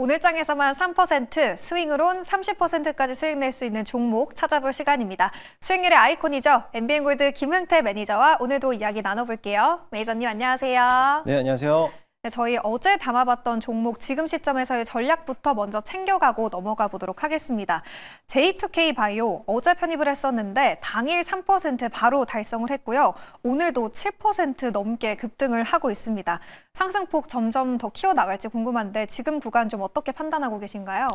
오늘 장에서만 3%, 스윙으론 30%까지 수익 낼 수 있는 종목 찾아볼 시간입니다. 수익률의 아이콘이죠. MBN골드 김흥태 매니저와 오늘도 이야기 나눠볼게요. 매니저님 안녕하세요. 네, 안녕하세요. 네, 저희 어제 담아봤던 종목 지금 시점에서의 전략부터 먼저 챙겨가고 넘어가 보도록 하겠습니다. J2K 바이오 어제 편입을 했었는데 당일 3% 바로 달성을 했고요. 오늘도 7% 넘게 급등을 하고 있습니다. 상승폭 점점 더 키워나갈지 궁금한데 지금 구간 좀 어떻게 판단하고 계신가요?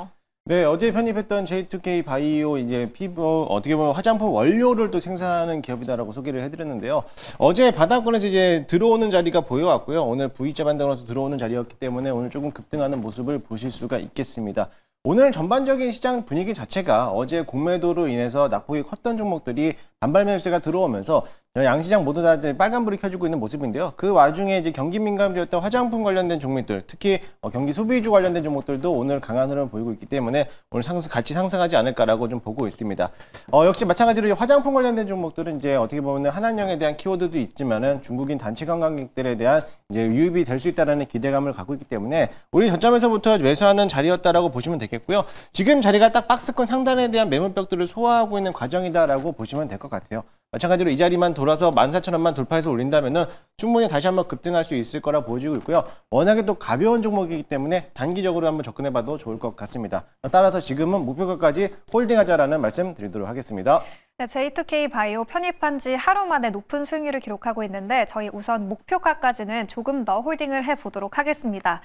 네, 어제 편입했던 J2K 바이오 이제 피부 어떻게 보면 화장품 원료를 또 생산하는 기업이다라고 소개를 해드렸는데요. 어제 바닥권에서 이제 들어오는 자리가 보여왔고요. 오늘 V자 반등으로서 들어오는 자리였기 때문에 오늘 조금 급등하는 모습을 보실 수가 있겠습니다. 오늘 전반적인 시장 분위기 자체가 어제 공매도로 인해서 낙폭이 컸던 종목들이 반발 매수세가 들어오면서 양시장 모두 다 이제 빨간불이 켜지고 있는 모습인데요. 그 와중에 이제 경기 민감주였던 화장품 관련된 종목들, 특히 경기 소비주 관련된 종목들도 오늘 강한 흐름을 보이고 있기 때문에 오늘 같이 상승하지 않을까라고 좀 보고 있습니다. 역시 마찬가지로 화장품 관련된 종목들은 이제 어떻게 보면 한한령에 대한 키워드도 있지만은 중국인 단체 관광객들에 대한 이제 유입이 될 수 있다라는 기대감을 갖고 있기 때문에 우리 저점에서부터 매수하는 자리였다라고 보시면 되겠고요. 지금 자리가 딱 박스권 상단에 대한 매물벽들을 소화하고 있는 과정이다라고 보시면 될 것 같아요. 마찬가지로 이 자리만 돌아서 14,000원만 돌파해서 올린다면은 충분히 다시 한번 급등할 수 있을 거라 보여지고 있고요. 워낙에 또 가벼운 종목이기 때문에 단기적으로 한번 접근해봐도 좋을 것 같습니다. 따라서 지금은 목표가까지 홀딩하자라는 말씀 드리도록 하겠습니다. 네, J2K 바이오 편입한 지 하루 만에 높은 수익률을 기록하고 있는데 저희 우선 목표가까지는 조금 더 홀딩을 해보도록 하겠습니다.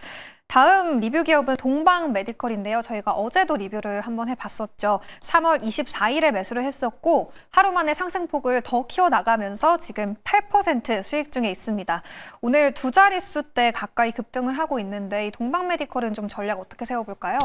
다음 리뷰 기업은 동방 메디컬인데요. 저희가 어제도 리뷰를 한번 해봤었죠. 3월 24일에 매수를 했었고 하루 만에 상승폭을 더 키워나가면서 지금 8% 수익 중에 있습니다. 오늘 두 자릿수대 가까이 급등을 하고 있는데 이 동방 메디컬은 좀 전략 어떻게 세워볼까요?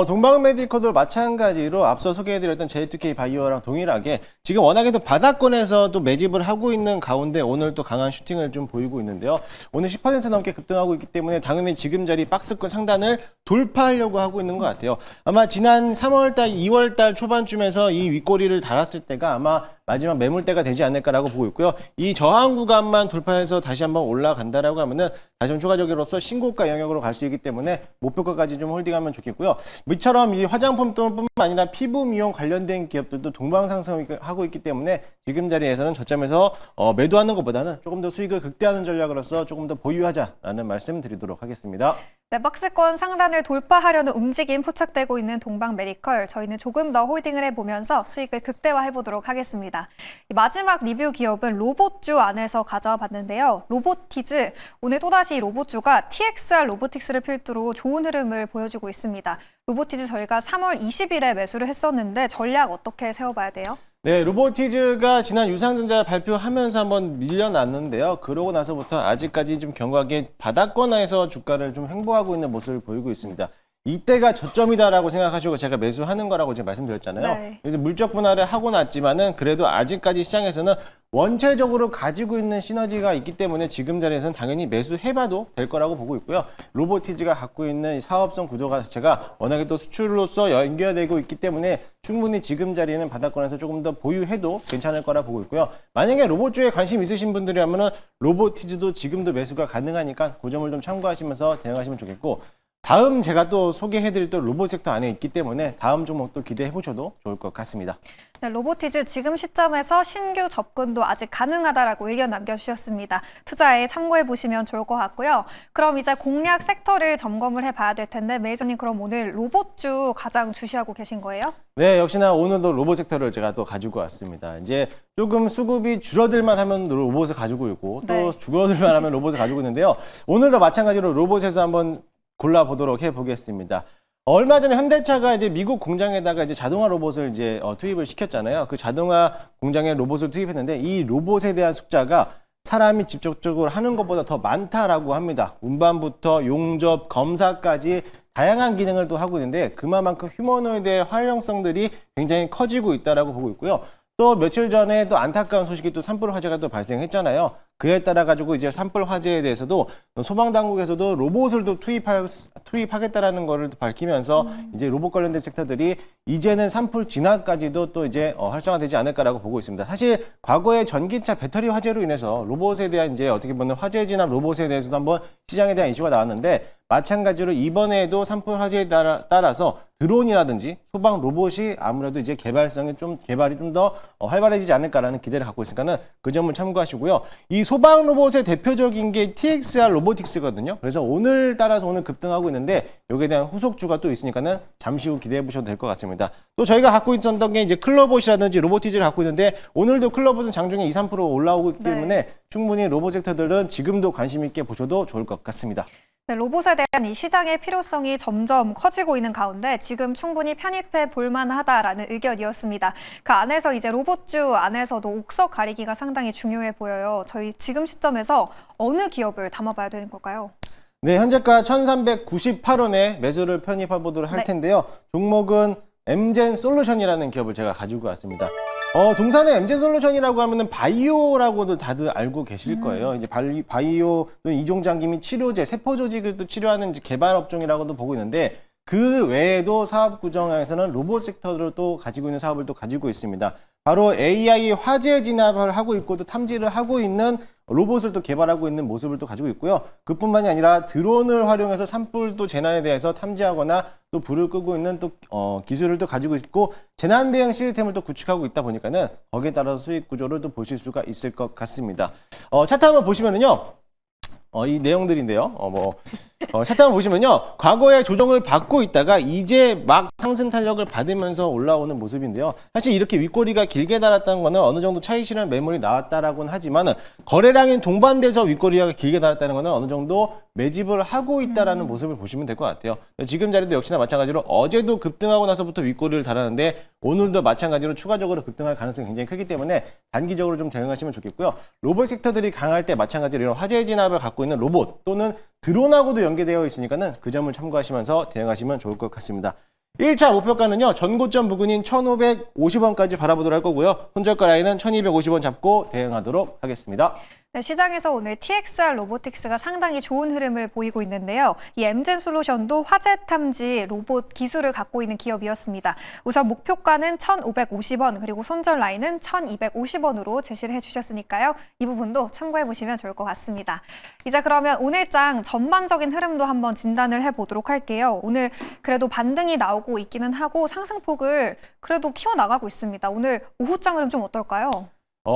동방 메디컬도 마찬가지로 앞서 소개해드렸던 J2K 바이오랑 동일하게 지금 워낙에 또 바닥권에서 또 매집을 하고 있는 가운데 오늘 또 강한 슈팅을 좀 보이고 있는데요. 오늘 10% 넘게 급등하고 있기 때문에 당연히 지금 자리 박스권 상단을 돌파하려고 하고 있는 것 같아요. 아마 지난 3월달, 2월달 초반쯤에서 이 윗꼬리를 달았을 때가 아마 마지막 매물대가 되지 않을까라고 보고 있고요. 이 저항 구간만 돌파해서 다시 한번 올라간다라고 하면은 다시 한번 추가적으로서 신고가 영역으로 갈 수 있기 때문에 목표가까지 좀 홀딩하면 좋겠고요. 이처럼 이 화장품뿐만 아니라 피부 미용 관련된 기업들도 동방 상승하고 있기 때문에 지금 자리에서는 저점에서 매도하는 것보다는 조금 더 수익을 극대화하는 전략으로서 조금 더 보유하자라는 말씀 드리도록 하겠습니다. 네, 박스권 상단을 돌파하려는 움직임 포착되고 있는 동방 메디컬. 저희는 조금 더 홀딩을 해보면서 수익을 극대화해보도록 하겠습니다. 마지막 리뷰 기업은 로봇주 안에서 가져와 봤는데요. 로보티즈, 오늘 또다시 로봇주가 TXR 로보틱스를 필두로 좋은 흐름을 보여주고 있습니다. 로보티즈 저희가 3월 20일에 매수를 했었는데 전략 어떻게 세워봐야 돼요? 네, 로보티즈가 지난 유상증자 발표하면서 한번 밀려났는데요. 그러고 나서부터 아직까지 좀 견고하게 바닥권에서 주가를 좀 횡보하고 있는 모습을 보이고 있습니다. 이때가 저점이다라고 생각하시고 제가 매수하는 거라고 이제 말씀드렸잖아요. 네. 그래서 물적 분할을 하고 났지만은 그래도 아직까지 시장에서는 원체적으로 가지고 있는 시너지가 있기 때문에 지금 자리에서는 당연히 매수해봐도 될 거라고 보고 있고요. 로보티즈가 갖고 있는 사업성 구조가 자체가 워낙에 또 수출로서 연결되고 있기 때문에 충분히 지금 자리에는 바닥권에서 조금 더 보유해도 괜찮을 거라 보고 있고요. 만약에 로봇주에 관심 있으신 분들이라면은 로보티즈도 지금도 매수가 가능하니까 그 점을 좀 참고하시면서 대응하시면 좋겠고, 다음 제가 또 소개해드릴 또 로봇 섹터 안에 있기 때문에 다음 종목도 기대해 보셔도 좋을 것 같습니다. 네, 로보티즈 지금 시점에서 신규 접근도 아직 가능하다라고 의견 남겨주셨습니다. 투자에 참고해 보시면 좋을 것 같고요. 그럼 이제 공략 섹터를 점검을 해봐야 될 텐데 매니저님 그럼 오늘 로봇주 가장 주시하고 계신 거예요? 네, 역시나 오늘도 로봇 섹터를 제가 또 가지고 왔습니다. 이제 조금 수급이 줄어들만 하면 로봇을 가지고 있고 또 네. 줄어들만 하면 로봇을 가지고 있는데요. 오늘도 마찬가지로 로봇에서 한번 골라보도록 해보겠습니다. 얼마 전에 현대차가 이제 미국 공장에다가 이제 자동화 로봇을 이제 투입을 시켰잖아요. 그 자동화 공장에 로봇을 투입했는데 이 로봇에 대한 숫자가 사람이 직접적으로 하는 것보다 더 많다라고 합니다. 운반부터 용접, 검사까지 다양한 기능을 또 하고 있는데 그만큼 휴머노이드의 활용성들이 굉장히 커지고 있다라고 보고 있고요. 또 며칠 전에 또 안타까운 소식이 또 산불 화재가 또 발생했잖아요. 그에 따라 가지고 이제 산불 화재에 대해서도 소방 당국에서도 로봇을 또 투입하겠다라는 거를 밝히면서 이제 로봇 관련된 섹터들이 이제는 산불 진화까지도 또 이제 활성화되지 않을까라고 보고 있습니다. 사실 과거에 전기차 배터리 화재로 인해서 로봇에 대한 이제 어떻게 보면 화재 진압 로봇에 대해서도 한번 시장에 대한 이슈가 나왔는데 마찬가지로 이번에도 산불 화재에 따라서 드론이라든지 소방 로봇이 아무래도 이제 개발이 좀 더 활발해지지 않을까라는 기대를 갖고 있으니까는 그 점을 참고하시고요. 이 소방 로봇의 대표적인 게 TXR 로보틱스거든요. 그래서 오늘 급등하고 있는데 여기에 대한 후속주가 또 있으니까는 잠시 후 기대해 보셔도 될 것 같습니다. 또 저희가 갖고 있었던 게 이제 클로봇이라든지 로보티즈를 갖고 있는데 오늘도 클로봇은 장중에 2, 3% 올라오고 있기 때문에 충분히 로봇 섹터들은 지금도 관심 있게 보셔도 좋을 것 같습니다. 네, 로봇에 대한 이 시장의 필요성이 점점 커지고 있는 가운데 지금 충분히 편입해 볼만하다라는 의견이었습니다. 그 안에서 이제 로봇주 안에서도 옥석 가리기가 상당히 중요해 보여요. 저희 지금 시점에서 어느 기업을 담아봐야 되는 걸까요? 네, 현재가 1,398원에 매수를 편입해 보도록 할 텐데요. 종목은 엠젠 솔루션이라는 기업을 제가 가지고 왔습니다. 동산의 엠젠 솔루션이라고 하면은 바이오라고도 다들 알고 계실 거예요. 이제 바이오 또는 이종장기 및 치료제, 세포 조직을 또 치료하는 이제 개발 업종이라고도 보고 있는데 그 외에도 사업 구성에서는 로봇 섹터를 또 가지고 있는 사업을 또 가지고 있습니다. 바로 AI 화재 진압을 하고 있고 또 탐지를 하고 있는 로봇을 또 개발하고 있는 모습을 또 가지고 있고요. 그뿐만이 아니라 드론을 활용해서 산불 또 재난에 대해서 탐지하거나 또 불을 끄고 있는 또 기술을 또 가지고 있고 재난 대응 시스템을 또 구축하고 있다 보니까는 거기에 따라서 수익 구조를 또 보실 수가 있을 것 같습니다. 차트 한번 보시면은요. 이 내용들인데요. 차트 한번 보시면요. 과거에 조정을 받고 있다가 이제 막 상승 탄력을 받으면서 올라오는 모습인데요. 사실 이렇게 윗꼬리가 길게 달았다는 거는 어느 정도 차익 실현 매물이 나왔다라고는 하지만 거래량이 동반돼서 윗꼬리가 길게 달았다는 거는 어느 정도 매집을 하고 있다라는 모습을 보시면 될 것 같아요. 지금 자리도 역시나 마찬가지로 어제도 급등하고 나서부터 윗꼬리를 달았는데 오늘도 마찬가지로 추가적으로 급등할 가능성이 굉장히 크기 때문에 단기적으로 좀 대응하시면 좋겠고요. 로봇 섹터들이 강할 때 마찬가지로 이런 화재 진압을 갖고 있는 로봇 또는 드론하고도 연계되어 있으니까는 그 점을 참고하시면서 대응하시면 좋을 것 같습니다. 1차 목표가는요. 전고점 부근인 1,550원까지 바라보도록 할 거고요. 손절가 라인은 1,250원 잡고 대응하도록 하겠습니다. 네, 시장에서 오늘 TXR 로보틱스가 상당히 좋은 흐름을 보이고 있는데요. 이 엠젠 솔루션도 화재 탐지 로봇 기술을 갖고 있는 기업이었습니다. 우선 목표가는 1,550원 그리고 손절 라인은 1,250원으로 제시를 해주셨으니까요. 이 부분도 참고해 보시면 좋을 것 같습니다. 이제 그러면 오늘장 전반적인 흐름도 한번 진단을 해보도록 할게요. 오늘 그래도 반등이 나오고 있기는 하고 상승폭을 그래도 키워나가고 있습니다. 오늘 오후장 흐름 좀 어떨까요?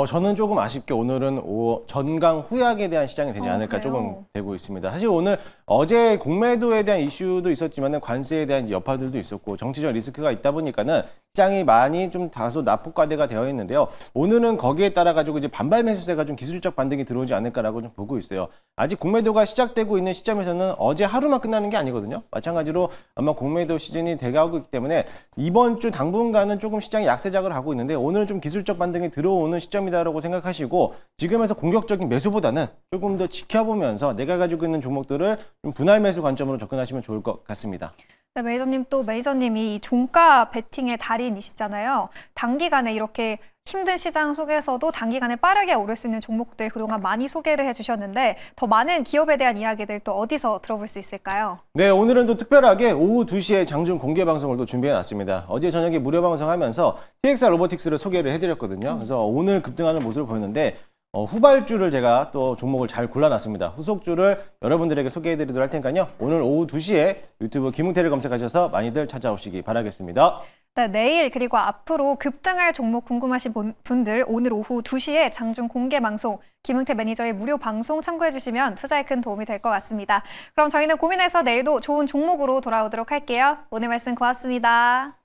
저는 조금 아쉽게 오늘은 전강 후약에 대한 시장이 되지 않을까 그래요? 조금 되고 있습니다. 사실 오늘 어제 공매도에 대한 이슈도 있었지만 관세에 대한 여파들도 있었고 정치적 리스크가 있다 보니까는 시장이 많이 좀 다소 낙폭과대가 되어 있는데요. 오늘은 거기에 따라 가지고 이제 반발 매수세가 좀 기술적 반등이 들어오지 않을까라고 좀 보고 있어요. 아직 공매도가 시작되고 있는 시점에서는 어제 하루만 끝나는 게 아니거든요. 마찬가지로 아마 공매도 시즌이 돼가고 있기 때문에 이번 주 당분간은 조금 시장이 약세작을 하고 있는데 오늘은 좀 기술적 반등이 들어오는 시점이다라고 생각하시고 지금에서 공격적인 매수보다는 조금 더 지켜보면서 내가 가지고 있는 종목들을 좀 분할 매수 관점으로 접근하시면 좋을 것 같습니다. 네, 메이저님이 이 종가 베팅의 달인이시잖아요. 단기간에 이렇게 힘든 시장 속에서도 단기간에 빠르게 오를 수 있는 종목들 그동안 많이 소개를 해주셨는데 더 많은 기업에 대한 이야기들 또 어디서 들어볼 수 있을까요? 네, 오늘은 또 특별하게 오후 2시에 장중 공개 방송을 또 준비해놨습니다. 어제 저녁에 무료 방송하면서 TXR 로보틱스를 소개를 해드렸거든요. 그래서 오늘 급등하는 모습을 보였는데 후발주를 제가 또 종목을 잘 골라놨습니다. 후속주를 여러분들에게 소개해드리도록 할 테니까요. 오늘 오후 2시에 유튜브 김웅태를 검색하셔서 많이들 찾아오시기 바라겠습니다. 네, 내일 그리고 앞으로 급등할 종목 궁금하신 분들 오늘 오후 2시에 장중 공개 방송 김웅태 매니저의 무료 방송 참고해 주시면 투자에 큰 도움이 될 것 같습니다. 그럼 저희는 고민해서 내일도 좋은 종목으로 돌아오도록 할게요. 오늘 말씀 고맙습니다.